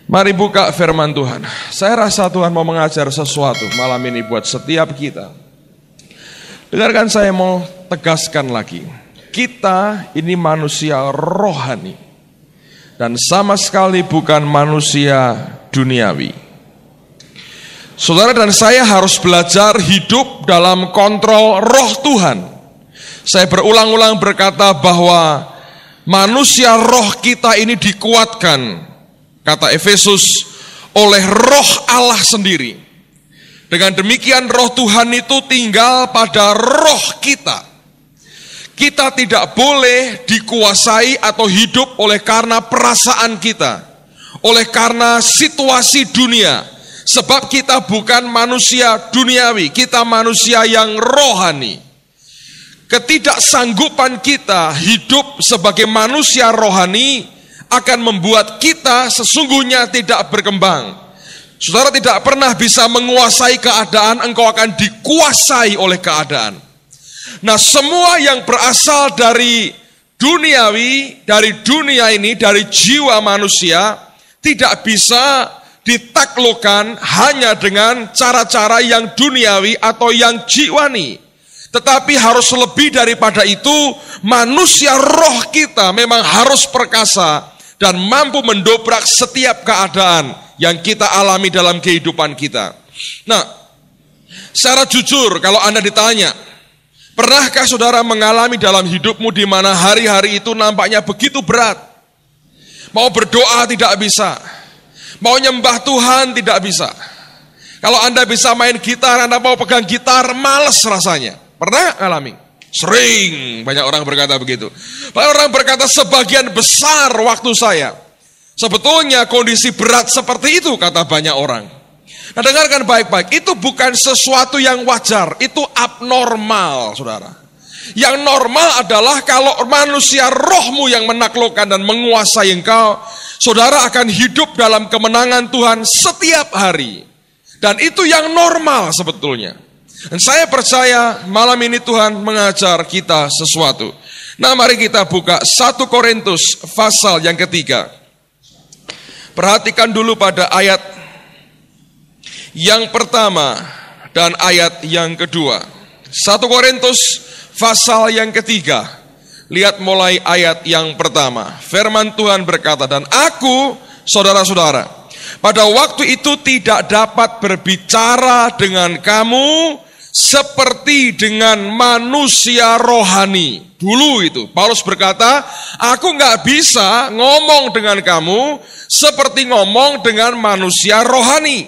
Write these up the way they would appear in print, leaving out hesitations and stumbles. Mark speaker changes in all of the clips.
Speaker 1: Mari buka firman Tuhan. Saya rasa Tuhan mau mengajar sesuatu malam ini buat setiap kita. Dengarkan, saya mau tegaskan lagi. Kita ini manusia rohani. Dan sama sekali bukan manusia duniawi. Saudara dan saya harus belajar hidup dalam kontrol roh Tuhan. Saya berulang-ulang berkata bahwa manusia roh kita ini dikuatkan, kata Efesus, oleh roh Allah sendiri. Dengan demikian roh Tuhan itu tinggal pada roh kita. Kita tidak boleh dikuasai atau hidup oleh karena perasaan kita, oleh karena situasi dunia. Sebab kita bukan manusia duniawi, kita manusia yang rohani. Ketidaksanggupan kita hidup sebagai manusia rohani akan membuat kita sesungguhnya tidak berkembang. Saudara tidak pernah bisa menguasai keadaan, engkau akan dikuasai oleh keadaan. Nah, semua yang berasal dari duniawi, dari dunia ini, dari jiwa manusia, tidak bisa ditaklukkan hanya dengan cara-cara yang duniawi atau yang jiwani. Tetapi harus lebih daripada itu, manusia roh kita memang harus perkasa dan mampu mendobrak setiap keadaan yang kita alami dalam kehidupan kita. Nah, secara jujur kalau Anda ditanya, pernahkah saudara mengalami dalam hidupmu di mana hari-hari itu nampaknya begitu berat? Mau berdoa tidak bisa, mau nyembah Tuhan tidak bisa. Kalau Anda bisa main gitar, Anda mau pegang gitar, males rasanya. Pernah alami? Sering, banyak orang berkata begitu. Banyak orang berkata sebagian besar waktu saya. Sebetulnya kondisi berat seperti itu, kata banyak orang. Nah, dengarkan baik-baik, itu bukan sesuatu yang wajar, itu abnormal, saudara. Yang normal adalah kalau manusia rohmu yang menaklukkan dan menguasai engkau, saudara akan hidup dalam kemenangan Tuhan setiap hari. Dan itu yang normal sebetulnya. Dan saya percaya malam ini Tuhan mengajar kita sesuatu. Nah, mari kita buka 1 Korintus pasal yang ketiga. Perhatikan dulu pada ayat yang pertama dan ayat yang kedua. 1 Korintus pasal yang ketiga. Lihat mulai ayat yang pertama. Firman Tuhan berkata, dan aku, saudara-saudara, pada waktu itu tidak dapat berbicara dengan kamu seperti dengan manusia rohani. Dulu itu, Paulus berkata, aku gak bisa ngomong dengan kamu seperti ngomong dengan manusia rohani.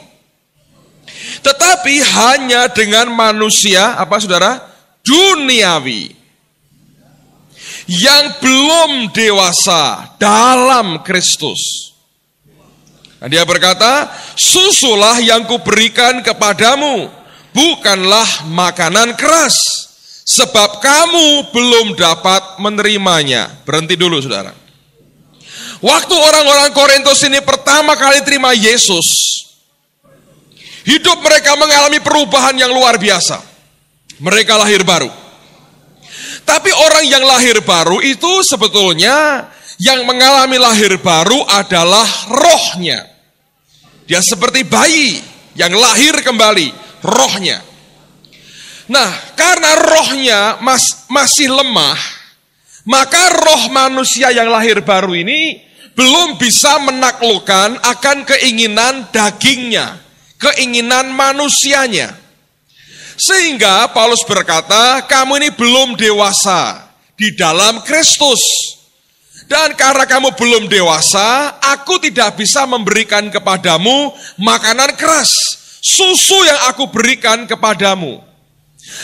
Speaker 1: Tetapi hanya dengan manusia, apa saudara? Duniawi. Yang belum dewasa dalam Kristus. Nah, dia berkata, susulah yang kuberikan kepadamu, bukanlah makanan keras, sebab kamu belum dapat menerimanya. Berhenti dulu, saudara. Waktu orang-orang Korintus ini pertama kali terima Yesus, hidup mereka mengalami perubahan yang luar biasa. Mereka lahir baru. Tapi orang yang lahir baru itu sebetulnya yang mengalami lahir baru adalah rohnya. Dia seperti bayi yang lahir kembali. Rohnya. Nah, karena rohnya masih lemah, maka roh manusia yang lahir baru ini belum bisa menaklukkan akan keinginan dagingnya, keinginan manusianya. Sehingga Paulus berkata, kamu ini belum dewasa di dalam Kristus. Dan karena kamu belum dewasa, aku tidak bisa memberikan kepadamu makanan keras, susu yang aku berikan kepadamu.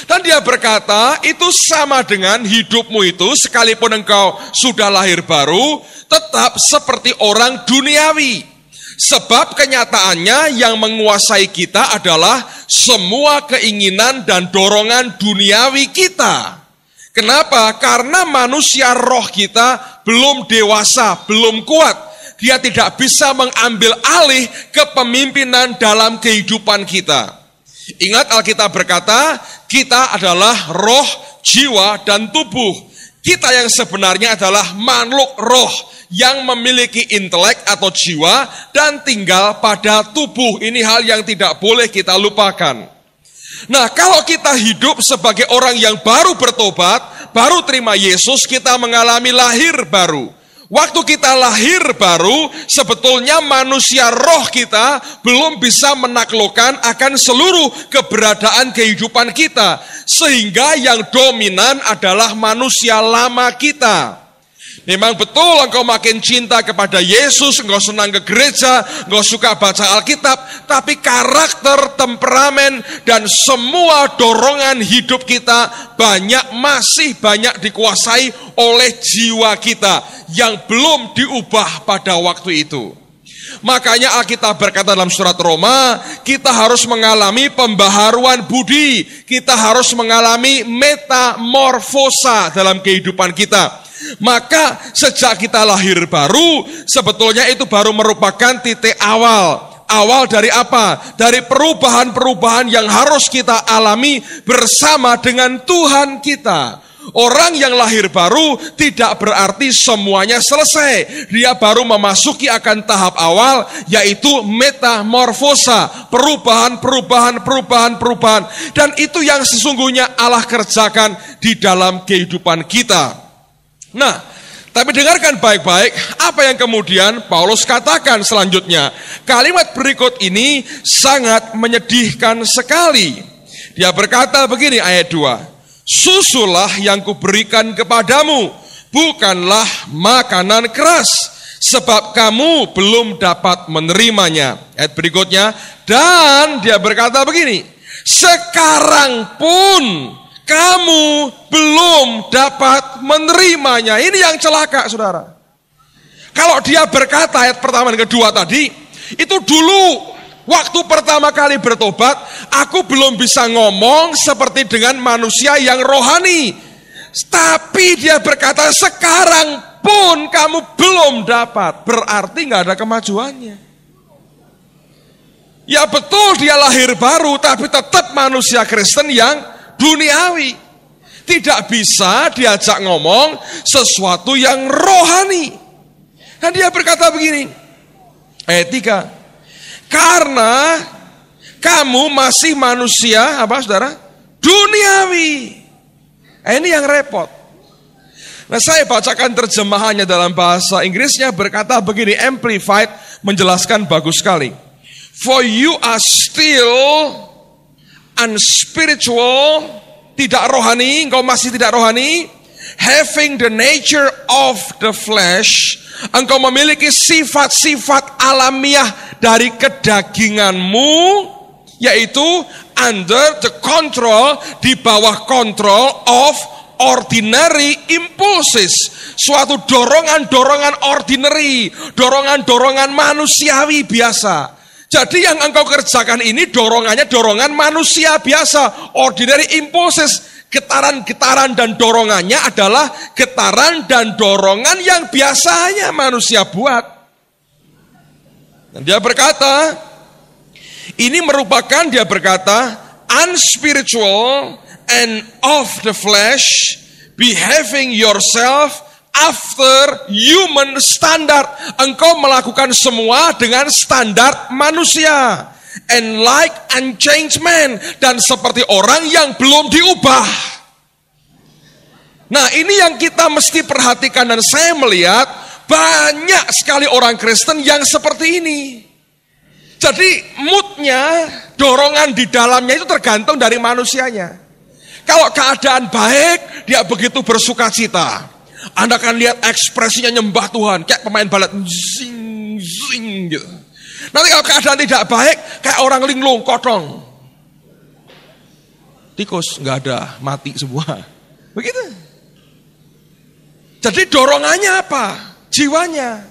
Speaker 1: Dan dia berkata, itu sama dengan hidupmu itu, sekalipun engkau sudah lahir baru, tetap seperti orang duniawi. Sebab kenyataannya yang menguasai kita adalah semua keinginan dan dorongan duniawi kita. Kenapa? Karena manusia roh kita belum dewasa, belum kuat. Dia tidak bisa mengambil alih kepemimpinan dalam kehidupan kita. Ingat Alkitab berkata, kita adalah roh, jiwa, dan tubuh. Kita yang sebenarnya adalah makhluk roh yang memiliki intelek atau jiwa dan tinggal pada tubuh. Ini hal yang tidak boleh kita lupakan. Nah, kalau kita hidup sebagai orang yang baru bertobat, baru terima Yesus, kita mengalami lahir baru. Waktu kita lahir baru, sebetulnya manusia roh kita belum bisa menaklukkan akan seluruh keberadaan kehidupan kita. Sehingga yang dominan adalah manusia lama kita. Memang betul engkau makin cinta kepada Yesus, engkau senang ke gereja, engkau suka baca Alkitab, tapi karakter, temperamen, dan semua dorongan hidup kita masih banyak dikuasai oleh jiwa kita yang belum diubah pada waktu itu. Makanya Alkitab berkata dalam surat Roma, kita harus mengalami pembaharuan budi, kita harus mengalami metamorfosa dalam kehidupan kita. Maka sejak kita lahir baru, sebetulnya itu baru merupakan titik awal. Awal dari apa? Dari perubahan-perubahan yang harus kita alami bersama dengan Tuhan kita. Orang yang lahir baru tidak berarti semuanya selesai. Dia baru memasuki akan tahap awal, yaitu metamorfosa. Perubahan. Dan itu yang sesungguhnya Allah kerjakan di dalam kehidupan kita. Nah, tapi dengarkan baik-baik apa yang kemudian Paulus katakan selanjutnya. Kalimat berikut ini sangat menyedihkan sekali. Dia berkata begini, ayat 2. Susulah yang kuberikan kepadamu, bukanlah makanan keras, sebab kamu belum dapat menerimanya. Ayat berikutnya, dan dia berkata begini, sekarang pun kamu belum dapat menerimanya. Ini yang celaka, saudara. Kalau dia berkata ayat pertama dan kedua tadi, itu dulu waktu pertama kali bertobat, aku belum bisa ngomong seperti dengan manusia yang rohani. Tapi dia berkata sekarang pun kamu belum dapat. Berarti gak ada kemajuannya. Ya betul dia lahir baru, tapi tetap manusia Kristen yang duniawi. Tidak bisa diajak ngomong sesuatu yang rohani. Dan dia berkata begini, ayat 3, karena kamu masih manusia, apa saudara? Duniawi. Ini yang repot. Nah, saya bacakan terjemahannya dalam bahasa Inggrisnya, berkata begini, Amplified menjelaskan bagus sekali. For you are still unspiritual, tidak rohani, engkau masih tidak rohani, having the nature of the flesh, engkau memiliki sifat-sifat alamiah dari kedaginganmu, yaitu under the control, di bawah kontrol of ordinary impulses, suatu dorongan-dorongan ordinary, dorongan-dorongan manusiawi biasa. Jadi yang engkau kerjakan ini dorongannya dorongan manusia biasa, ordinary impulses, getaran-getaran dan dorongannya adalah getaran dan dorongan yang biasanya manusia buat. Dan dia berkata, ini merupakan, dia berkata, unspiritual and of the flesh, behaving yourself after human standard. Engkau melakukan semua dengan standar manusia. And like unchanged man, dan seperti orang yang belum diubah. Nah, ini yang kita mesti perhatikan, dan saya melihat banyak sekali orang Kristen yang seperti ini. Jadi moodnya, dorongan di dalamnya itu tergantung dari manusianya. Kalau keadaan baik, dia begitu bersuka cita. Anda akan lihat ekspresinya nyembah Tuhan, kayak pemain balet, zing, zing gitu. Nanti kalau keadaan tidak baik, kayak orang linglung, kotong. Tikus, nggak ada, mati semua. Begitu. Jadi dorongannya apa? Jiwanya.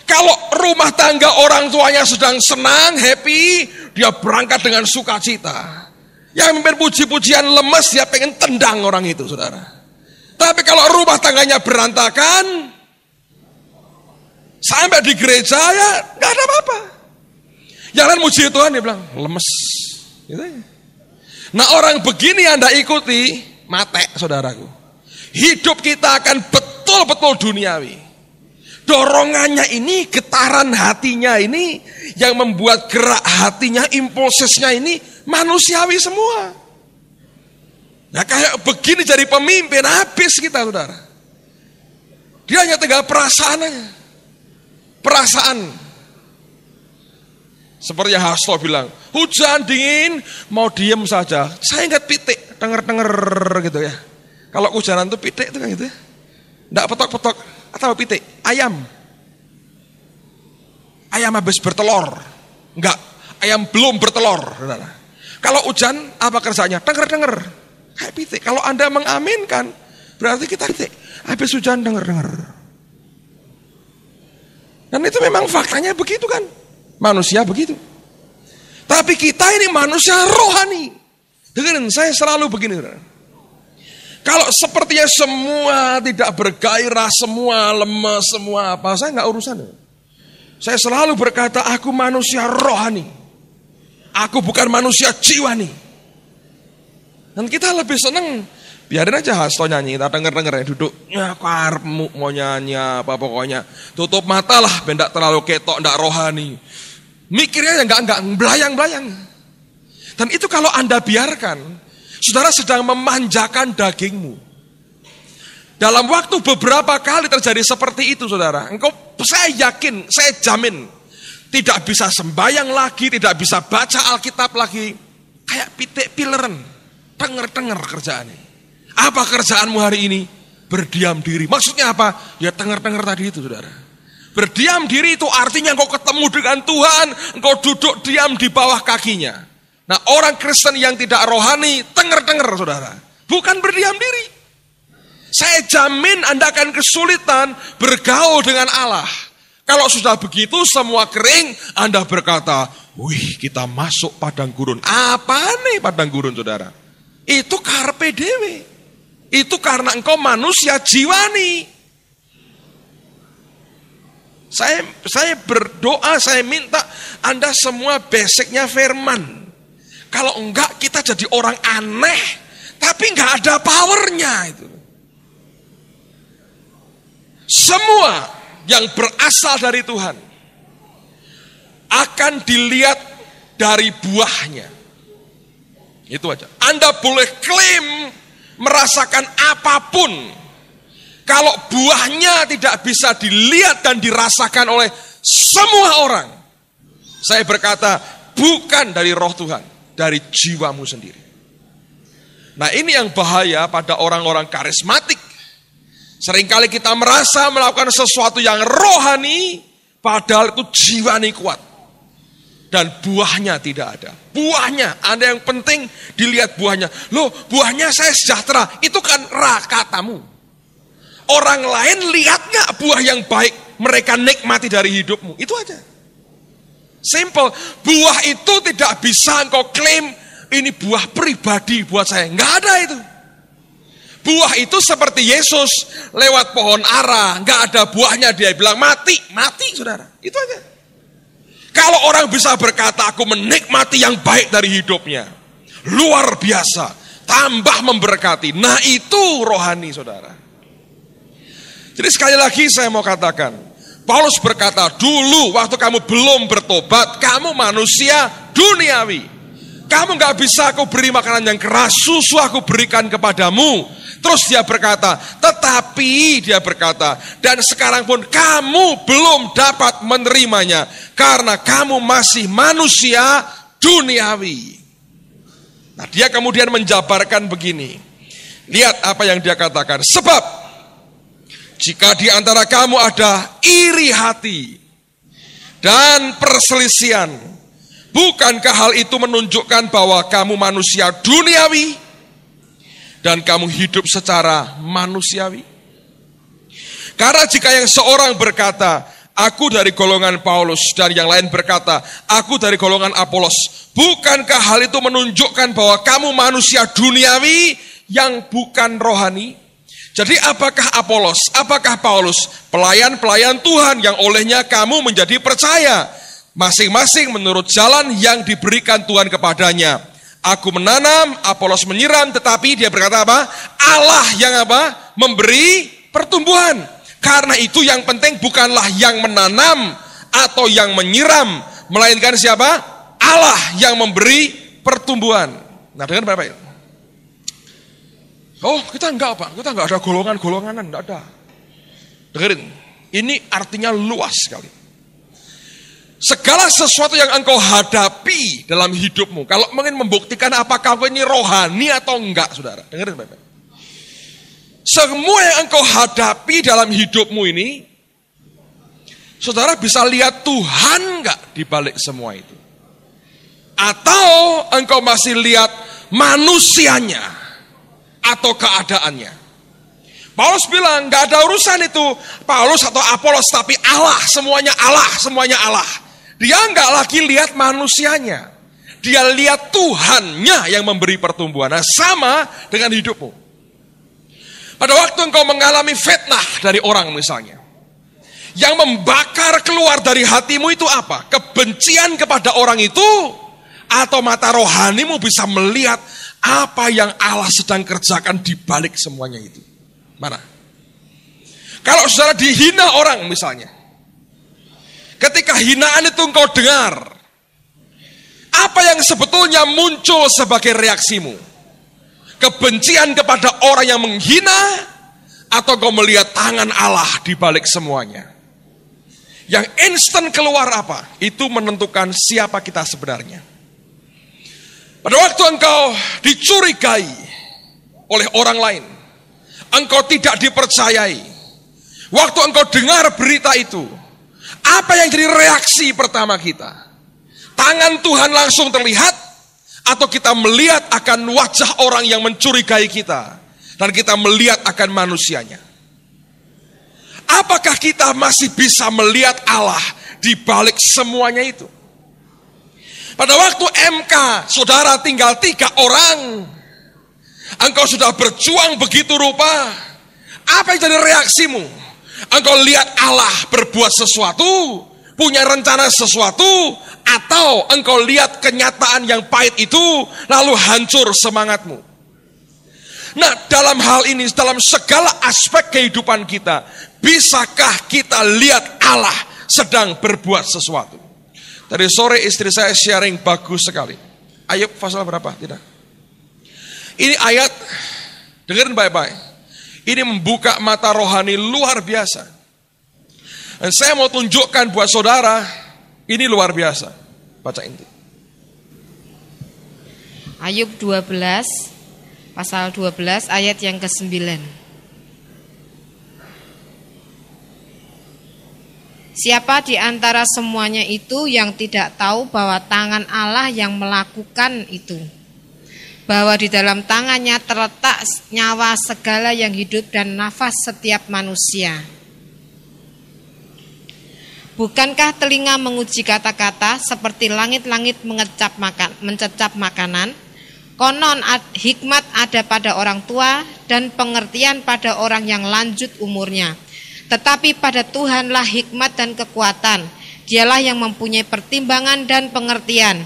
Speaker 1: Kalau rumah tangga orang tuanya sedang senang, happy, dia berangkat dengan sukacita. Yang mimpin puji-pujian lemes, dia pengen tendang orang itu, saudara. Tapi kalau rumah tangganya berantakan, sampai di gereja ya nggak ada apa-apa. Jangan muji Tuhan, dia bilang lemes. Gitu ya. Nah, orang begini Anda ikuti, mate, saudaraku. hidup kita akan betul-betul duniawi. Dorongannya ini, getaran hatinya ini, yang membuat gerak hatinya, impulsisnya ini manusiawi semua. Nah kayak begini jadi pemimpin, habis kita saudara. Dia hanya tinggal perasaannya. Perasaan. Seperti yang Hasto bilang, hujan dingin, mau diem saja. Saya ingat pitik, denger-denger gitu ya. Kalau hujanan itu pitik itu kan gitu ya. Nggak petok-petok, atau pitik, ayam. Ayam habis bertelur. Enggak, ayam belum bertelur. Saudara. Kalau hujan, apa kerjanya? Denger-denger. Kayak pitik. Kalau Anda mengaminkan, berarti kita pitik. Habis hujan, denger-denger. Dan itu memang faktanya begitu kan. Manusia begitu. Tapi kita ini manusia rohani. Dengerin, saya selalu begini. Kalau sepertinya semua tidak bergairah, semua lemes, semua apa, saya nggak urusan. Saya selalu berkata, aku manusia rohani. Aku bukan manusia jiwani. Dan kita lebih seneng, biarin aja Hasto nyanyi, kita denger-denger ya, duduk, ya karepmu mau nyanyi apa pokoknya. Tutup mata lah, bendak terlalu ketok, ndak rohani. Mikirnya enggak belayang-belayang. Dan itu kalau Anda biarkan, saudara sedang memanjakan dagingmu. Dalam waktu beberapa kali terjadi seperti itu saudara. Saya yakin, saya jamin. Tidak bisa sembahyang lagi, tidak bisa baca Alkitab lagi. Kayak pitik pileren. Denger-denger kerjaannya. Apa kerjaanmu hari ini? Berdiam diri. Maksudnya apa? Ya denger-denger tadi itu saudara. Berdiam diri itu artinya engkau ketemu dengan Tuhan. Engkau duduk diam di bawah kakinya. Nah orang Kristen yang tidak rohani, denger-denger saudara. Bukan berdiam diri. Saya jamin Anda akan kesulitan bergaul dengan Allah. Kalau sudah begitu semua kering, Anda berkata, wih kita masuk padang gurun. Apa nih padang gurun saudara? Itu karpe dewe. Itu karena engkau manusia jiwani. Saya berdoa, saya minta Anda semua basicnya firman. Kalau enggak kita jadi orang aneh, tapi enggak ada powernya itu. Semua yang berasal dari Tuhan akan dilihat dari buahnya. Itu aja. Anda boleh klaim merasakan apapun. Kalau buahnya tidak bisa dilihat dan dirasakan oleh semua orang. Saya berkata bukan dari roh Tuhan. Dari jiwamu sendiri. Nah ini yang bahaya pada orang-orang karismatik. Seringkali kita merasa melakukan sesuatu yang rohani, padahal itu jiwani kuat. Dan buahnya tidak ada. Buahnya, Anda yang penting dilihat buahnya. Loh buahnya saya sejahtera, itu kan katamu. Orang lain lihat gak buah yang baik mereka nikmati dari hidupmu, itu aja. Simple, buah itu tidak bisa engkau klaim ini buah pribadi buat saya. Enggak ada itu. Buah itu seperti Yesus lewat pohon ara, enggak ada buahnya dia bilang mati saudara. Itu aja. Kalau orang bisa berkata aku menikmati yang baik dari hidupnya, luar biasa, tambah memberkati. Nah itu rohani saudara. Jadi sekali lagi saya mau katakan, Paulus berkata, dulu waktu kamu belum bertobat, kamu manusia duniawi. Kamu gak bisa aku beri makanan yang keras, susu aku berikan kepadamu. Terus dia berkata, tetapi dia berkata, dan sekarang pun kamu belum dapat menerimanya, karena kamu masih manusia duniawi. Nah dia kemudian menjabarkan begini. Lihat apa yang dia katakan. Sebab jika di antara kamu ada iri hati dan perselisihan, bukankah hal itu menunjukkan bahwa kamu manusia duniawi dan kamu hidup secara manusiawi? Karena jika yang seorang berkata, aku dari golongan Paulus, dan yang lain berkata, aku dari golongan Apolos, bukankah hal itu menunjukkan bahwa kamu manusia duniawi yang bukan rohani? Jadi apakah Apolos, apakah Paulus, pelayan-pelayan Tuhan yang olehnya kamu menjadi percaya, masing-masing menurut jalan yang diberikan Tuhan kepadanya. Aku menanam, Apolos menyiram, tetapi dia berkata apa? Allah yang apa? memberi pertumbuhan. Karena itu yang penting bukanlah yang menanam atau yang menyiram, melainkan siapa? Allah yang memberi pertumbuhan. Nah, dengan Bapak. Oh, kita enggak, Pak. Kita enggak ada golongan-golonganan, enggak ada. Dengerin. Ini artinya luas sekali. Segala sesuatu yang engkau hadapi dalam hidupmu, kalau ingin membuktikan apakah engkau ini rohani atau enggak, saudara. Dengerin Bapak. Semua yang engkau hadapi dalam hidupmu ini, saudara bisa lihat Tuhan enggak di balik semua itu? Atau engkau masih lihat manusianya atau keadaannya? Paulus bilang gak ada urusan itu Paulus atau Apolos, tapi Allah, semuanya Allah, semuanya Allah. Dia gak lagi lihat manusianya, dia lihat Tuhannya yang memberi pertumbuhan. Nah, sama dengan hidupmu. Pada waktu engkau mengalami fitnah dari orang misalnya, yang membakar keluar dari hatimu itu apa? Kebencian kepada orang itu, atau mata rohanimu bisa melihat apa yang Allah sedang kerjakan di balik semuanya itu? Mana? Kalau saudara dihina orang misalnya, ketika hinaan itu engkau dengar, apa yang sebetulnya muncul sebagai reaksimu? Kebencian kepada orang yang menghina, atau kau melihat tangan Allah di balik semuanya? Yang instan keluar apa? Itu menentukan siapa kita sebenarnya. Pada waktu engkau dicurigai oleh orang lain, engkau tidak dipercayai, waktu engkau dengar berita itu, apa yang jadi reaksi pertama kita? Tangan Tuhan langsung terlihat, atau kita melihat akan wajah orang yang mencurigai kita, dan kita melihat akan manusianya? Apakah kita masih bisa melihat Allah di balik semuanya itu? Pada waktu MK, saudara tinggal 3 orang, engkau sudah berjuang begitu rupa, apa yang jadi reaksimu? Engkau lihat Allah berbuat sesuatu, punya rencana sesuatu, atau engkau lihat kenyataan yang pahit itu, lalu hancur semangatmu? Nah, dalam hal ini, dalam segala aspek kehidupan kita, bisakah kita lihat Allah sedang berbuat sesuatu? Tadi sore istri saya sharing bagus sekali. Ayub pasal berapa? Tidak. Ini ayat, dengerin baik-baik. Ini membuka mata rohani luar biasa. Dan saya mau tunjukkan buat saudara, ini luar biasa. Baca inti.
Speaker 2: Ayub 12, pasal 12 ayat yang ke-9. Siapa di antara semuanya itu yang tidak tahu bahwa tangan Allah yang melakukan itu? Bahwa di dalam tangannya terletak nyawa segala yang hidup dan nafas setiap manusia. Bukankah telinga menguji kata-kata seperti langit-langit mencecap makanan? Konon hikmat ada pada orang tua dan pengertian pada orang yang lanjut umurnya. Tetapi pada Tuhanlah hikmat dan kekuatan. Dialah yang mempunyai pertimbangan dan pengertian.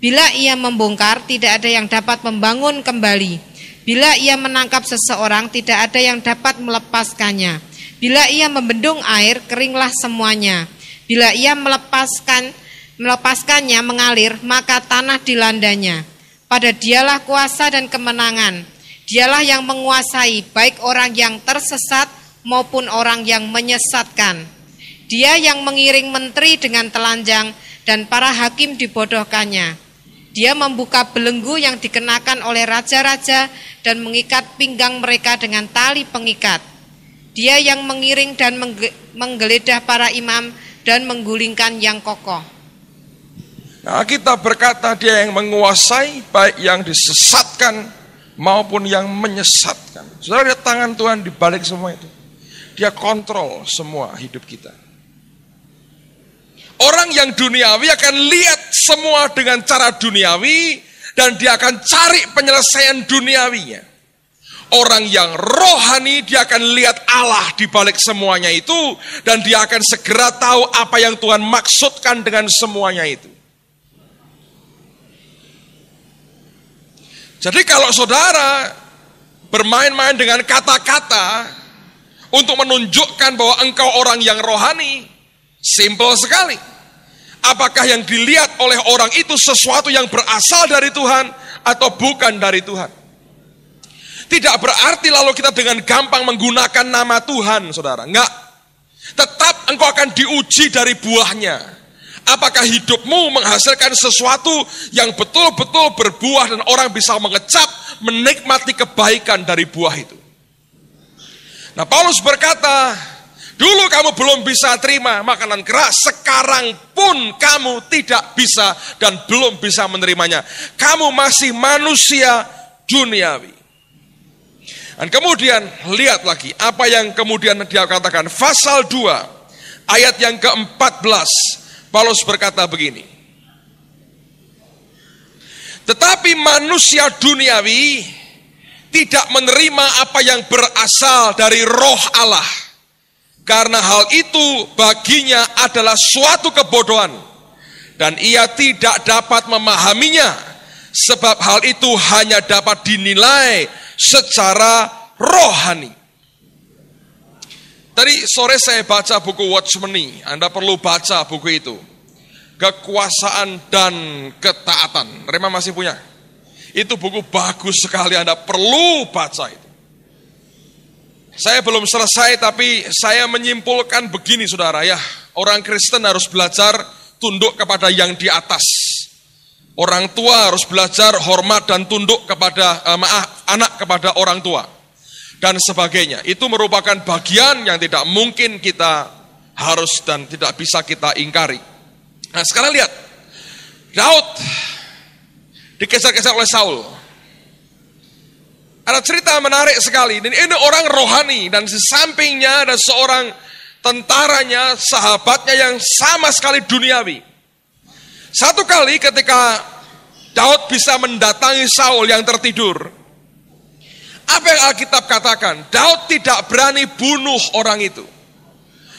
Speaker 2: Bila ia membongkar, tidak ada yang dapat membangun kembali. Bila ia menangkap seseorang, tidak ada yang dapat melepaskannya. Bila ia membendung air, keringlah semuanya. Bila ia melepaskannya mengalir, maka tanah dilandanya. Pada Dialah kuasa dan kemenangan. Dialah yang menguasai baik orang yang tersesat maupun orang yang menyesatkan. Dia yang mengiring menteri dengan telanjang dan para hakim dibodohkannya. Dia membuka belenggu yang dikenakan oleh raja-raja dan mengikat pinggang mereka dengan tali pengikat. Dia yang mengiring dan menggeledah para imam dan menggulingkan yang kokoh.
Speaker 1: Nah, kita berkata dia yang menguasai baik yang disesatkan maupun yang menyesatkan. Saudara lihat tangan Tuhan di balik semua itu. Dia kontrol semua hidup kita. Orang yang duniawi akan lihat semua dengan cara duniawi dan dia akan cari penyelesaian duniawinya. Orang yang rohani dia akan lihat Allah di balik semuanya itu dan dia akan segera tahu apa yang Tuhan maksudkan dengan semuanya itu. Jadi kalau saudara bermain-main dengan kata-kata untuk menunjukkan bahwa engkau orang yang rohani. Simple sekali. Apakah yang dilihat oleh orang itu sesuatu yang berasal dari Tuhan atau bukan dari Tuhan? Tidak berarti lalu kita dengan gampang menggunakan nama Tuhan, saudara. Enggak. Tetap engkau akan diuji dari buahnya. Apakah hidupmu menghasilkan sesuatu yang betul-betul berbuah dan orang bisa mengecap, menikmati kebaikan dari buah itu. Nah, Paulus berkata, dulu kamu belum bisa terima makanan keras, sekarang pun kamu tidak bisa dan belum bisa menerimanya. Kamu masih manusia duniawi. Dan kemudian lihat lagi apa yang kemudian dia katakan. Pasal 2 ayat yang ke-14, Paulus berkata begini. Tetapi manusia duniawi tidak menerima apa yang berasal dari Roh Allah. Karena hal itu baginya adalah suatu kebodohan. Dan ia tidak dapat memahaminya. Sebab hal itu hanya dapat dinilai secara rohani. Tadi sore saya baca buku Watchmeni. Anda perlu baca buku itu. Kekuasaan dan Ketaatan. Rema masih punya? Itu buku bagus sekali, Anda perlu baca itu. Saya belum selesai, tapi saya menyimpulkan begini, saudara ya. Orang Kristen harus belajar tunduk kepada yang di atas. Orang tua harus belajar hormat dan tunduk kepada anak kepada orang tua. Dan sebagainya. Itu merupakan bagian yang tidak mungkin kita harus dan tidak bisa kita ingkari. Nah, sekarang lihat. Daud dikejar-kejar oleh Saul. Ada cerita menarik sekali. Dan ini orang rohani. Dan di sampingnya ada seorang tentaranya, sahabatnya yang sama sekali duniawi. Satu kali ketika Daud bisa mendatangi Saul yang tertidur. Apa yang Alkitab katakan? Daud tidak berani bunuh orang itu.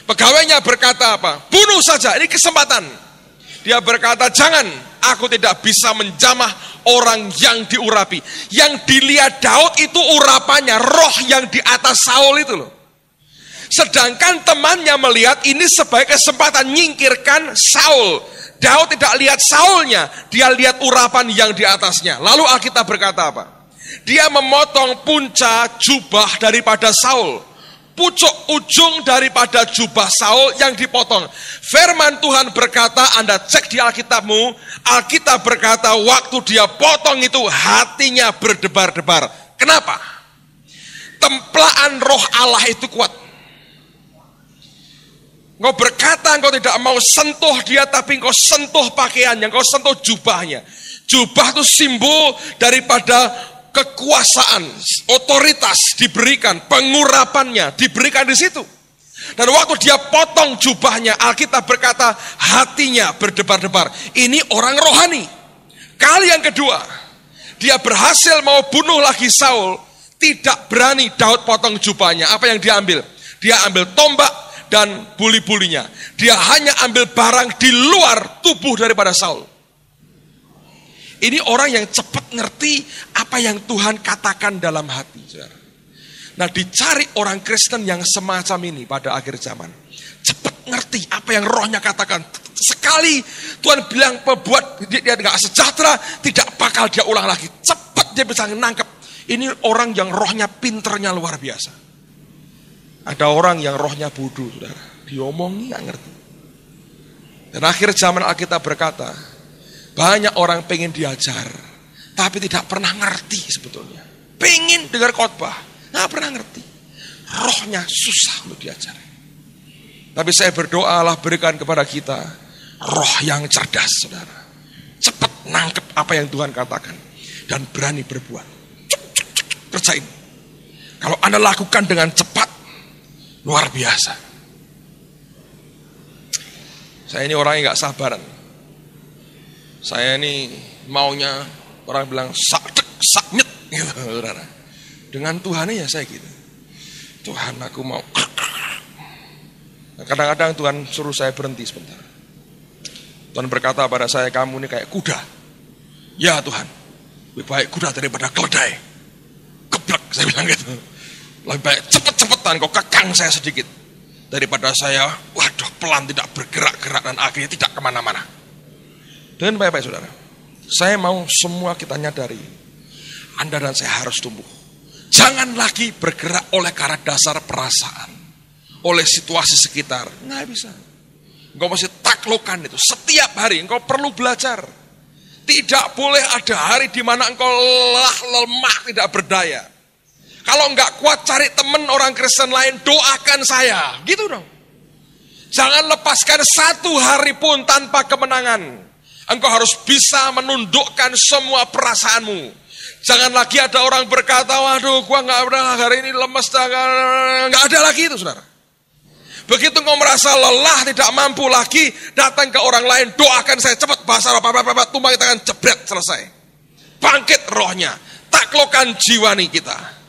Speaker 1: Pegawainya berkata apa? Bunuh saja, ini kesempatan. Dia berkata, jangan, aku tidak bisa menjamah orang yang diurapi. Yang dilihat Daud itu urapannya, roh yang di atas Saul itu loh. Sedangkan temannya melihat ini sebagai kesempatan nyingkirkan Saul. Daud tidak lihat Saulnya, dia lihat urapan yang di atasnya. Lalu Alkitab berkata apa? Dia memotong punca jubah daripada Saul. Pucuk ujung daripada jubah Saul yang dipotong. Firman Tuhan berkata, Anda cek di Alkitabmu, Alkitab berkata waktu dia potong itu hatinya berdebar-debar. Kenapa? Templaan roh Allah itu kuat. Engkau berkata engkau tidak mau sentuh dia, tapi engkau sentuh pakaiannya, engkau sentuh jubahnya. Jubah itu simbol daripada kekuasaan, otoritas diberikan, pengurapannya diberikan di situ. Dan waktu dia potong jubahnya, Alkitab berkata hatinya berdebar-debar. Ini orang rohani. Kali yang kedua, dia berhasil mau bunuh lagi Saul, tidak berani Daud potong jubahnya. Apa yang dia ambil? Dia ambil tombak dan buli-bulinya. Dia hanya ambil barang di luar tubuh daripada Saul. Ini orang yang cepat ngerti apa yang Tuhan katakan dalam hati. Saudara. Nah, dicari orang Kristen yang semacam ini pada akhir zaman. Cepat ngerti apa yang rohnya katakan. Sekali Tuhan bilang membuat dia tidak sejahtera, tidak bakal dia ulang lagi. Cepat dia bisa menangkap. Ini orang yang rohnya pinternya luar biasa. Ada orang yang rohnya bodoh, saudara. Diomongi nggak ngerti. Dan akhir zaman Alkitab berkata, banyak orang pengen diajar, tapi tidak pernah ngerti sebetulnya. Pengen dengar khotbah, nggak pernah ngerti. Rohnya susah untuk diajar. Tapi saya berdoa Allah berikan kepada kita roh yang cerdas, saudara. Cepat nangkep apa yang Tuhan katakan dan berani berbuat. Kerjain. Kalau Anda lakukan dengan cepat, luar biasa. Saya ini orang yang gak sabaran. Saya ini maunya orang bilang saknyet gitu, saudara. Dengan Tuhan ya saya gitu. Tuhan aku mau. Kadang-kadang Tuhan suruh saya berhenti sebentar. Tuhan berkata pada saya, kamu ini kayak kuda. Ya Tuhan, lebih baik kuda daripada keledai. Geblek Saya bilang gitu. Lebih baik cepet-cepetan kau kekang saya sedikit. Daripada saya, waduh pelan tidak bergerak-gerak dan akhirnya tidak kemana-mana. Dengan baik-baik saudara. Saya mau semua kita nyadari. Anda dan saya harus tumbuh. Jangan lagi bergerak oleh karena dasar perasaan. Oleh situasi sekitar. Nggak bisa. Engkau mesti taklukkan itu. Setiap hari engkau perlu belajar. Tidak boleh ada hari di mana engkau lemah, tidak berdaya. Kalau enggak kuat cari teman orang Kristen lain, doakan saya. Gitu dong. Jangan lepaskan satu hari pun tanpa kemenangan. Engkau harus bisa menundukkan semua perasaanmu. Jangan lagi ada orang berkata, waduh gua enggak pernah hari ini lemes. Enggak ada lagi itu saudara. Begitu engkau merasa lelah, tidak mampu lagi, datang ke orang lain, doakan saya cepat. Bahasa roh, tumpang tangan, jebret, selesai. Bangkit rohnya. Taklukkan jiwani kita.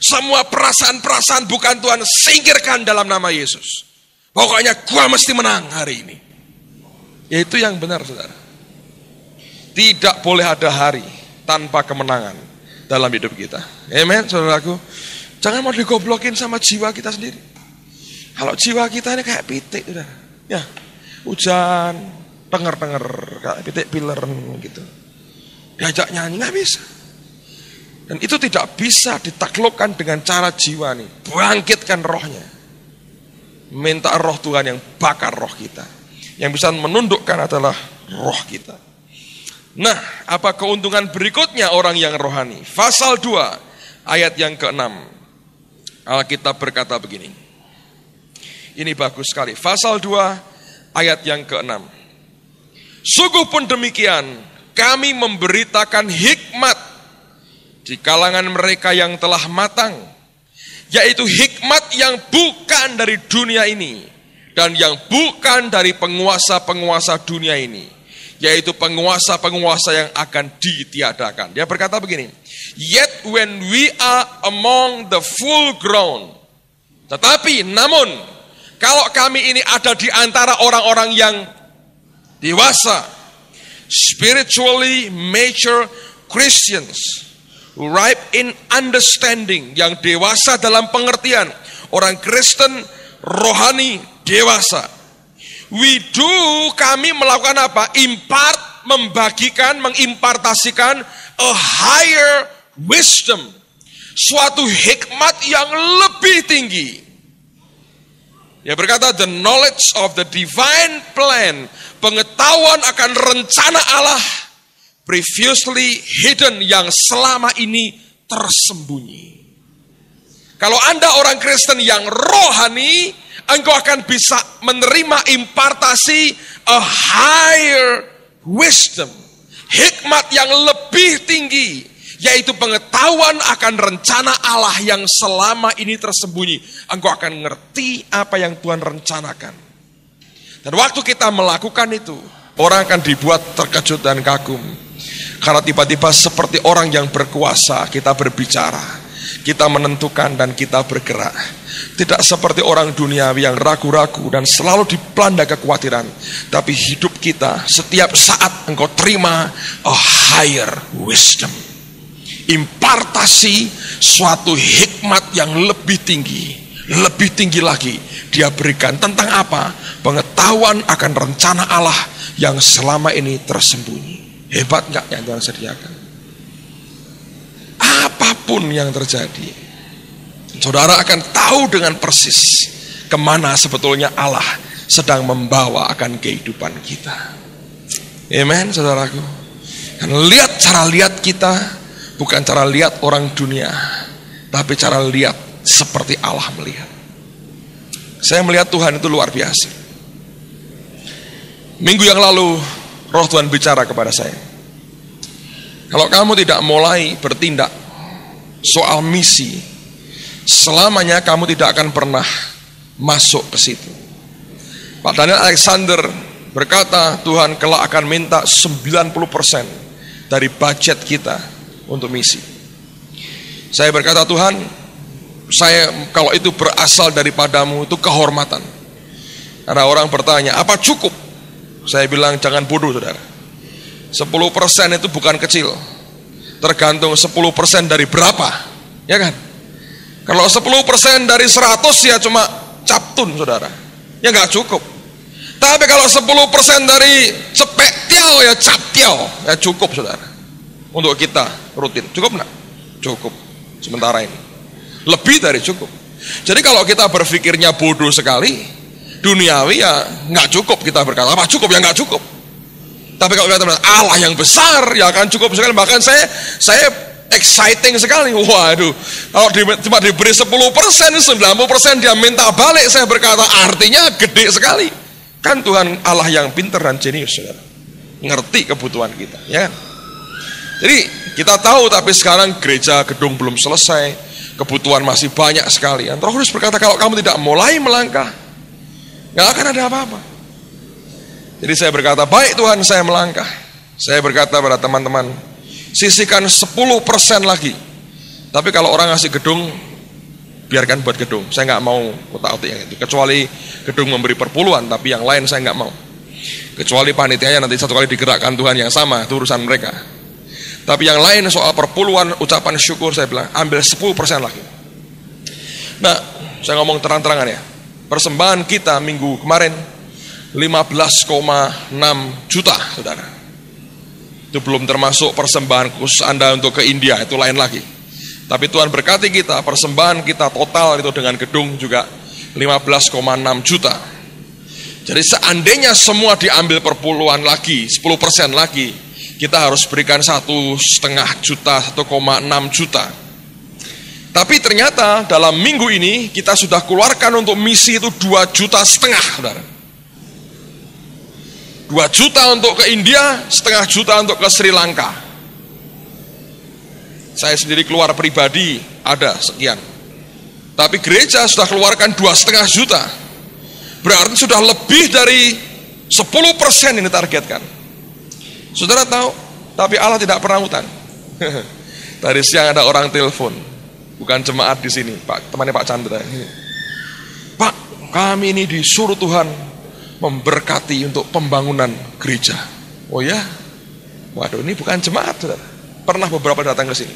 Speaker 1: Semua perasaan-perasaan bukan Tuhan singkirkan dalam nama Yesus. Pokoknya gua mesti menang hari ini. Ya itu yang benar saudara. Tidak boleh ada hari tanpa kemenangan dalam hidup kita. Amen saudaraku. Jangan mau digoblokin sama jiwa kita sendiri. Kalau jiwa kita ini kayak pitik saudara. Ya, hujan, denger-denger kayak pitik piler gitu. Diajak nyanyi nggak bisa. Dan itu tidak bisa ditaklukkan dengan cara jiwa nih. Bangkitkan rohnya. Minta roh Tuhan yang bakar roh kita. Yang bisa menundukkan adalah roh kita. Nah, apa keuntungan berikutnya orang yang rohani? Pasal 2 ayat yang ke-6. Alkitab berkata begini. Ini bagus sekali. Pasal 2 ayat yang ke-6. Sungguh pun demikian, kami memberitakan hikmat di kalangan mereka yang telah matang, yaitu hikmat yang bukan dari dunia ini, dan yang bukan dari penguasa-penguasa dunia ini, yaitu penguasa-penguasa yang akan ditiadakan. Dia berkata begini, yet when we are among the full grown, tetapi namun, kalau kami ini ada di antara orang-orang yang dewasa, spiritually mature Christians, ripe in understanding, yang dewasa dalam pengertian, orang Kristen rohani dewasa. Kami melakukan apa? Membagikan, mengimpartasikan a higher wisdom, suatu hikmat yang lebih tinggi. Dia berkata the knowledge of the divine plan, pengetahuan akan rencana Allah previously hidden, yang selama ini tersembunyi. Kalau Anda orang Kristen yang rohani, engkau akan bisa menerima impartasi a higher wisdom, hikmat yang lebih tinggi, yaitu pengetahuan akan rencana Allah yang selama ini tersembunyi. Engkau akan ngerti apa yang Tuhan rencanakan. Dan waktu kita melakukan itu, orang akan dibuat terkejut dan kagum. Karena tiba-tiba seperti orang yang berkuasa, kita berbicara, kita menentukan dan kita bergerak. Tidak seperti orang duniawi yang ragu-ragu dan selalu dilanda kekhawatiran. Tapi hidup kita setiap saat engkau terima a higher wisdom, impartasi suatu hikmat yang lebih tinggi lagi dia berikan. Tentang apa? Pengetahuan akan rencana Allah yang selama ini tersembunyi. Hebat gak yang Tuhan sediakan? Apapun yang terjadi, saudara akan tahu dengan persis kemana sebetulnya Allah sedang membawa akan kehidupan kita. Amen saudaraku. Dan lihat cara lihat kita, bukan cara lihat orang dunia, tapi cara lihat seperti Allah melihat. Saya melihat Tuhan itu luar biasa. Minggu yang lalu Roh Tuhan bicara kepada saya, kalau kamu tidak mulai bertindak soal misi, selamanya kamu tidak akan pernah masuk ke situ. Pak Daniel Alexander berkata, Tuhan kelak akan minta 90% dari budget kita untuk misi. Saya berkata, Tuhan, saya kalau itu berasal daripadamu, itu kehormatan. Karena orang bertanya, apa cukup? Saya bilang, jangan bodoh saudara. 10% itu bukan kecil. Tergantung 10% dari berapa, ya kan? Kalau 10% dari 100 ya cuma captun, saudara. Ya nggak cukup. Tapi kalau 10% dari cepek tiao ya cap tiao, ya cukup, saudara. Untuk kita rutin. Cukup nggak? Cukup. Sementara ini. Lebih dari cukup. Jadi kalau kita berpikirnya bodoh sekali, duniawi ya nggak cukup, kita berkata apa cukup ya nggak cukup. Tapi kalau kita berkata Allah yang besar ya akan cukup sekali. Bahkan saya exciting sekali. Waduh, kalau cuma diberi 10%, 90% dia minta balik. Saya berkata artinya gede sekali. Kan Tuhan Allah yang pintar dan jenius, saudara. Ngerti kebutuhan kita, ya. Jadi kita tahu, tapi sekarang gereja gedung belum selesai, kebutuhan masih banyak sekali. Roh Kudus berkata kalau kamu tidak mulai melangkah, nggak akan ada apa-apa. Jadi saya berkata, baik Tuhan, saya melangkah. Saya berkata pada teman-teman, sisihkan 10% lagi. Tapi kalau orang ngasih gedung, biarkan buat gedung. Saya nggak mau kotak-kotak yang itu. Kecuali gedung memberi perpuluhan, tapi yang lain saya nggak mau. Kecuali panitianya nanti satu kali digerakkan Tuhan yang sama, itu urusan mereka. Tapi yang lain soal perpuluhan, ucapan syukur, saya bilang ambil 10% lagi. Nah, saya ngomong terang-terangan ya. Persembahan kita minggu kemarin 15,6 juta, saudara. Itu belum termasuk persembahan khusus Anda untuk ke India, itu lain lagi. Tapi Tuhan berkati kita, persembahan kita total itu dengan gedung juga 15,6 juta. Jadi seandainya semua diambil perpuluhan lagi, 10% lagi, kita harus berikan 1,5 juta, 1,6 juta. Tapi ternyata dalam minggu ini kita sudah keluarkan untuk misi itu 2,5 juta, saudara. 2 juta untuk ke India, 0,5 juta untuk ke Sri Lanka. Saya sendiri keluar pribadi ada sekian. Tapi gereja sudah keluarkan 2,5 juta. Berarti sudah lebih dari 10% ini targetkan. Saudara tahu, tapi Allah tidak pernah utang. Tadi siang ada orang telepon, bukan jemaat di sini, Pak, temannya Pak Chandra. Pak, kami ini disuruh Tuhan memberkati untuk pembangunan gereja. Oh ya? Waduh, ini bukan jemaat, saudara. Pernah beberapa datang ke sini.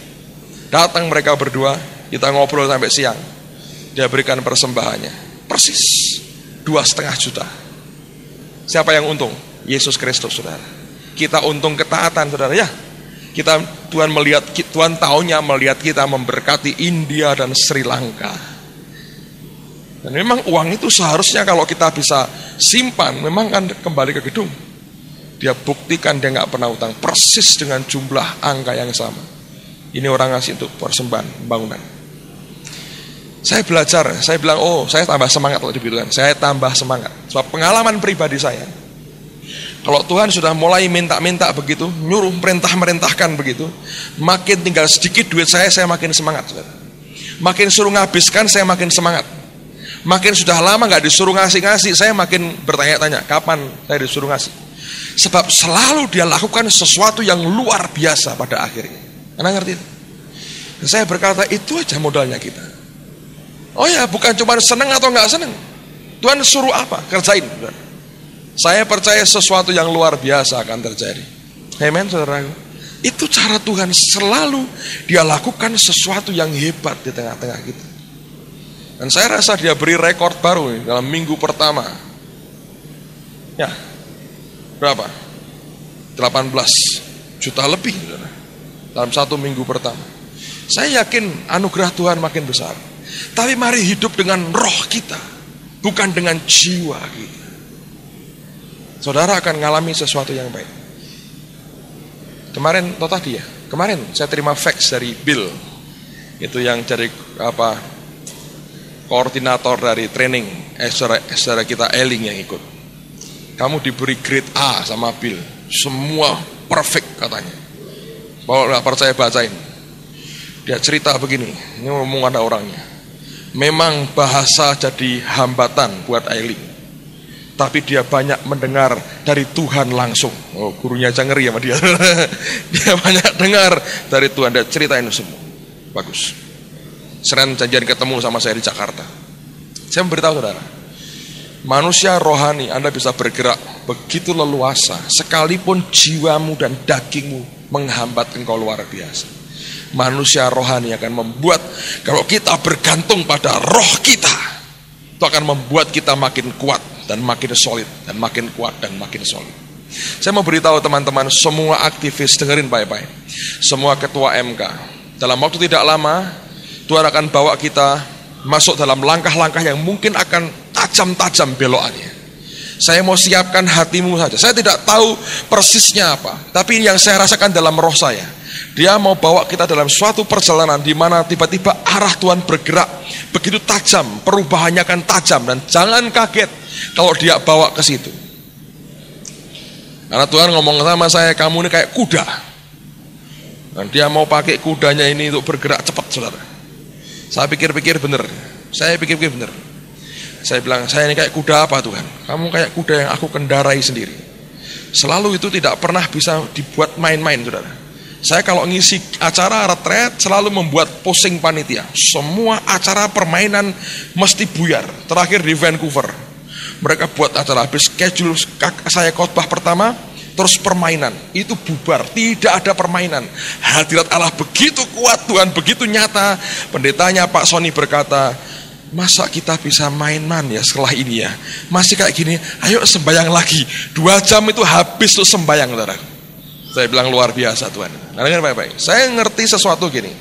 Speaker 1: Datang mereka berdua, kita ngobrol sampai siang. Dia berikan persembahannya. Persis 2,5 juta. Siapa yang untung? Yesus Kristus, saudara. Kita untung ketaatan, saudara, ya. Tuhan taunya melihat kita memberkati India dan Sri Lanka. Dan memang uang itu seharusnya kalau kita bisa simpan, memang kan kembali ke gedung. Dia buktikan dia nggak pernah utang, persis dengan jumlah angka yang sama. Ini orang ngasih untuk persembahan bangunan. Saya belajar, saya bilang, oh saya tambah semangat kalau dibilang. Saya tambah semangat, sebab pengalaman pribadi saya. Kalau Tuhan sudah mulai minta-minta begitu, nyuruh merintah-merintahkan begitu, makin tinggal sedikit duit saya makin semangat, saudara. Makin suruh nghabiskan, saya makin semangat. Makin sudah lama nggak disuruh ngasih-ngasih, saya makin bertanya-tanya, kapan saya disuruh ngasih. Sebab selalu dia lakukan sesuatu yang luar biasa pada akhirnya. Anda ngerti? Saya berkata, itu aja modalnya kita. Oh ya, bukan cuma senang atau nggak senang. Tuhan suruh apa? Kerjain. Saya percaya sesuatu yang luar biasa akan terjadi. Amen, saudaraku. Itu cara Tuhan, selalu dia lakukan sesuatu yang hebat di tengah-tengah kita. Dan saya rasa dia beri rekor baru dalam minggu pertama. Ya, berapa? 18 juta lebih, saudara. Dalam 1 minggu pertama. Saya yakin anugerah Tuhan makin besar. Tapi mari hidup dengan roh kita, bukan dengan jiwa kita. Saudara akan mengalami sesuatu yang baik. Kemarin, tadi ya, kemarin saya terima fax dari Bill, itu yang dari koordinator dari training, saudara kita Eling yang ikut. Kamu diberi grade A sama Bill, semua perfect katanya. Kalau nggak percaya bacain. Dia cerita begini, ini ngomong ada orangnya. Memang bahasa jadi hambatan buat Eling. Tapi dia banyak mendengar dari Tuhan langsung. Oh, gurunya aja ngeri sama dia. Dia banyak dengar dari Tuhan. Dia ceritain semua. Bagus. Seren janjian ketemu sama saya di Jakarta. Saya memberitahu saudara, manusia rohani Anda bisa bergerak begitu leluasa, sekalipun jiwamu dan dagingmu menghambat engkau luar biasa. Manusia rohani akan membuat, kalau kita bergantung pada roh kita, itu akan membuat kita makin kuat dan makin solid, dan makin kuat dan makin solid. Saya mau beritahu teman-teman, semua aktivis, dengerin baik-baik, semua ketua MK, dalam waktu tidak lama Tuhan akan bawa kita masuk dalam langkah-langkah yang mungkin akan tajam-tajam belokannya. Saya mau siapkan hatimu saja. Saya tidak tahu persisnya apa, tapi yang saya rasakan dalam roh saya, Dia mau bawa kita dalam suatu perjalanan di mana tiba-tiba arah Tuhan bergerak begitu tajam, perubahannya akan tajam, dan jangan kaget kalau Dia bawa ke situ. Karena Tuhan ngomong sama saya, kamu ini kayak kuda, dan Dia mau pakai kudanya ini untuk bergerak cepat, saudara. Saya pikir-pikir benar. Saya bilang, saya ini kayak kuda apa Tuhan? Kamu kayak kuda yang aku kendarai sendiri. Selalu itu tidak pernah bisa dibuat main-main, saudara. Saya kalau ngisi acara retret selalu membuat pusing panitia. Semua acara permainan mesti buyar. Terakhir di Vancouver, mereka buat acara, habis schedule saya khotbah pertama, terus permainan, itu bubar, tidak ada permainan. Hadirat Allah begitu kuat, Tuhan begitu nyata. Pendetanya Pak Sony berkata, masa kita bisa main-main ya setelah ini ya? Masih kayak gini, ayo sembayang lagi. 2 jam itu habis tuh sembayang, saudara. Saya bilang luar biasa Tuhan. Nah, dengar baik-baik. Saya ngerti sesuatu gini.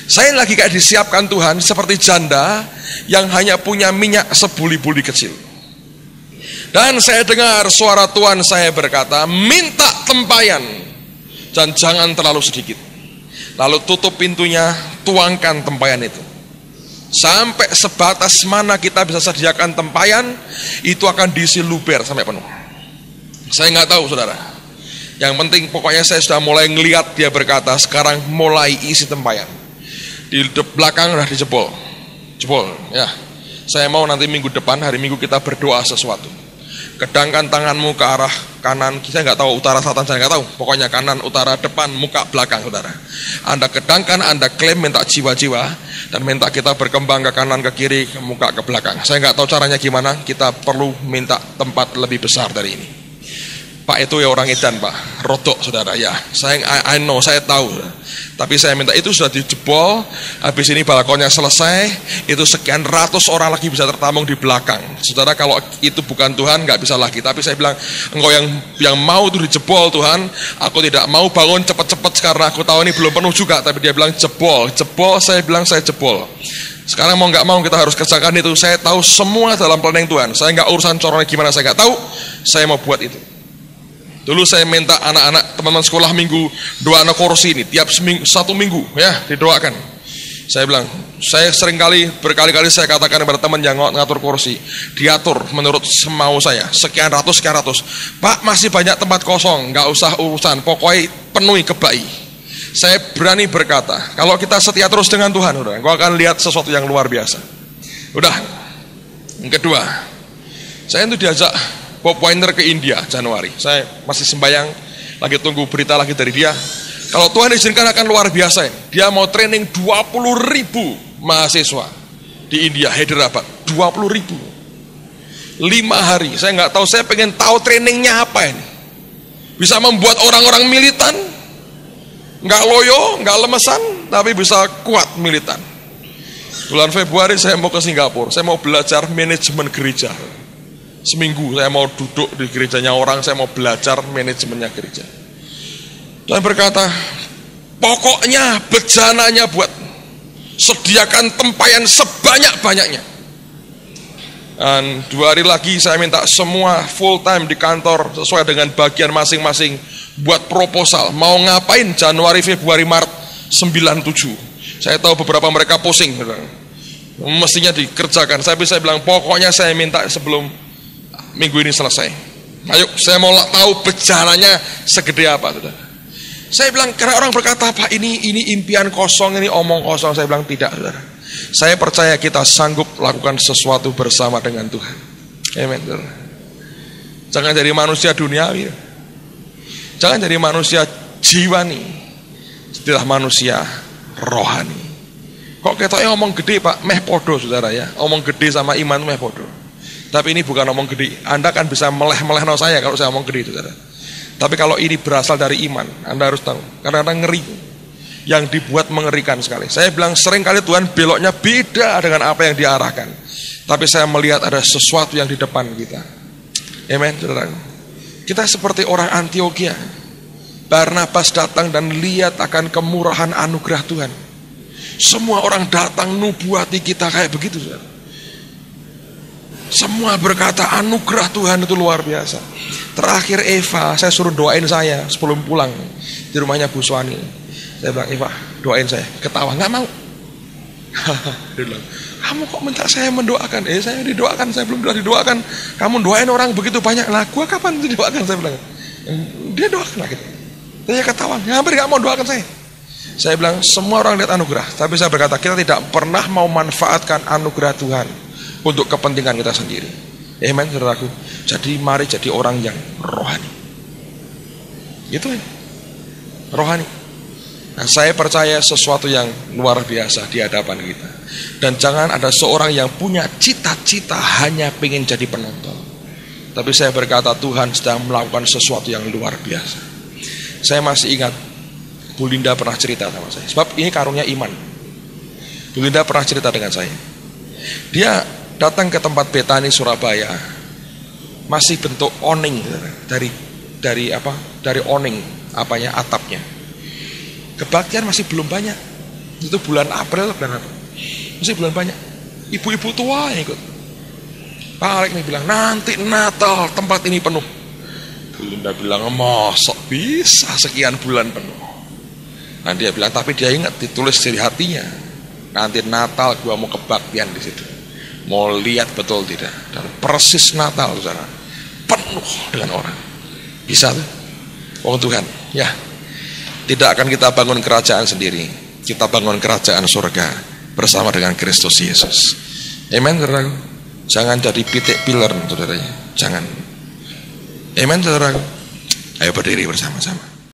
Speaker 1: Saya lagi kayak disiapkan Tuhan seperti janda yang hanya punya minyak sebuli-buli kecil. Dan saya dengar suara Tuhan saya berkata, minta tempayan dan jangan terlalu sedikit. Lalu tutup pintunya, tuangkan tempayan itu. Sampai sebatas mana kita bisa sediakan tempayan, itu akan diisi luber sampai penuh. Saya nggak tahu, saudara. Yang penting pokoknya saya sudah mulai ngelihat Dia berkata, sekarang mulai isi tempayan. Di belakang udah dijebol, ya. Saya mau nanti minggu depan, hari Minggu kita berdoa sesuatu. Kedangkan tanganmu ke arah kanan, saya nggak tahu utara selatan, saya nggak tahu. Pokoknya kanan, utara, depan, muka, belakang, saudara. Anda kedangkan, Anda klaim minta jiwa-jiwa, dan minta kita berkembang ke kanan, ke kiri, ke muka, ke belakang. Saya nggak tahu caranya gimana. Kita perlu minta tempat lebih besar dari ini. Pak itu ya orang edan Pak, rodok saudara ya. I know, saya tahu. Tapi saya minta itu sudah dijebol. Habis ini balkonnya selesai, itu sekian ratus orang lagi bisa tertampung di belakang. Saudara, kalau itu bukan Tuhan nggak bisa lagi. Tapi saya bilang, engkau yang mau itu dijebol Tuhan. Aku tidak mau bangun cepat-cepat karena aku tahu ini belum penuh juga. Tapi Dia bilang jebol. Saya bilang saya jebol. Sekarang mau nggak mau kita harus kerjakan itu. Saya tahu semua dalam planning Tuhan. Saya nggak urusan corongnya gimana, saya nggak tahu. Saya mau buat itu. Dulu saya minta anak-anak teman-teman sekolah minggu doa anak kursi ini tiap satu minggu ya didoakan. Saya bilang, saya berkali-kali saya katakan kepada teman yang ngatur kursi, diatur menurut semau saya, sekian ratus. Pak, masih banyak tempat kosong, nggak usah urusan, pokoknya penuhi kebai. Saya berani berkata, kalau kita setia terus dengan Tuhan, engkau akan lihat sesuatu yang luar biasa. Udah. Yang kedua, saya itu diajak Bob Weiner ke India Januari. Saya masih sembayang, lagi tunggu berita lagi dari dia. Kalau Tuhan izinkan akan luar biasa ini. Dia mau training 20.000 mahasiswa di India, Hyderabad. 20.000 5 hari. Saya nggak tahu, saya pengen tahu trainingnya apa ini. Bisa membuat orang-orang militan, nggak loyo, nggak lemesan, tapi bisa kuat militan. Bulan Februari saya mau ke Singapura. Saya mau belajar manajemen gereja. Seminggu saya mau duduk di gerejanya orang, saya mau belajar manajemennya gereja. Tuhan berkata, pokoknya bejananya buat, sediakan tempayan sebanyak-banyaknya. Dan 2 hari lagi saya minta semua full time di kantor sesuai dengan bagian masing-masing buat proposal. Mau ngapain Januari, Februari, Maret 97. Saya tahu beberapa mereka pusing, mestinya dikerjakan. Saya bilang, pokoknya saya minta sebelum minggu ini selesai. Ayo, saya mau tahu bejananya segede apa, saudara. Saya bilang, karena orang berkata, Pak ini impian kosong, ini omong kosong. Saya bilang, tidak, saudara. Saya percaya kita sanggup lakukan sesuatu bersama dengan Tuhan. Amen, saudara. Jangan jadi manusia duniawi. Jangan jadi manusia jiwani. Jadilah manusia rohani. Kok ketoknya omong gede, Pak? Meh podo, saudara ya. Omong gede sama iman meh podo. Tapi ini bukan omong gede. Anda kan bisa meleh-meleh saya kalau saya omong gede, saudara. Tapi kalau ini berasal dari iman, Anda harus tahu. Karena Anda ngeri. yang dibuat mengerikan sekali. Saya bilang sering kali Tuhan beloknya beda dengan apa yang diarahkan. Tapi saya melihat ada sesuatu yang di depan kita. Amen, saudara. Kita seperti orang Antioquia. Barnabas datang dan lihat akan kemurahan anugerah Tuhan. Semua orang datang nubuati kita kayak begitu, saudara. Semua berkata anugerah Tuhan itu luar biasa. Terakhir Eva, saya suruh doain saya sebelum pulang di rumahnya Bu Suwani. Saya bilang, Eva doain saya. Ketawa, gak mau. Dia bilang, kamu kok minta saya mendoakan? Saya didoakan, saya belum didoakan. Kamu doain orang begitu banyak. Lah gua kapan didoakan? Saya bilang. Dia doakan lah gitu. Saya ketawa, hampir gak mau doakan saya. Saya bilang, semua orang lihat anugerah. Tapi saya berkata, kita tidak pernah mau manfaatkan anugerah Tuhan untuk kepentingan kita sendiri. Amen, saudaraku. Jadi mari jadi orang yang rohani. Itu ya, rohani. Nah, saya percaya sesuatu yang luar biasa di hadapan kita. Dan jangan ada seorang yang punya cita-cita hanya pengen jadi penonton. Tapi saya berkata Tuhan sedang melakukan sesuatu yang luar biasa. Saya masih ingat Bu Linda pernah cerita sama saya. Sebab ini karunia iman. Bu Linda pernah cerita dengan saya. Dia datang ke tempat Betani Surabaya, masih bentuk awning dari awning atapnya. Kebaktian masih belum banyak. Itu bulan April masih belum banyak. Ibu-ibu tua yang ikut. Pak Alek nih bilang, nanti Natal tempat ini penuh. Bu Linda bilang, mosok bisa sekian bulan penuh. Nah dia bilang, tapi dia ingat ditulis dari hatinya, nanti Natal gua mau kebaktian di situ. Mau lihat betul tidak? Dan persis Natal, saudara, penuh dengan orang. Bisa tuh, wong Tuhan. Ya, tidak akan kita bangun kerajaan sendiri. Kita bangun kerajaan surga bersama dengan Kristus Yesus. Amen, saudara. Jangan jadi pitik pilar, saudara. Jangan. Amen, saudara. Ayo berdiri bersama-sama.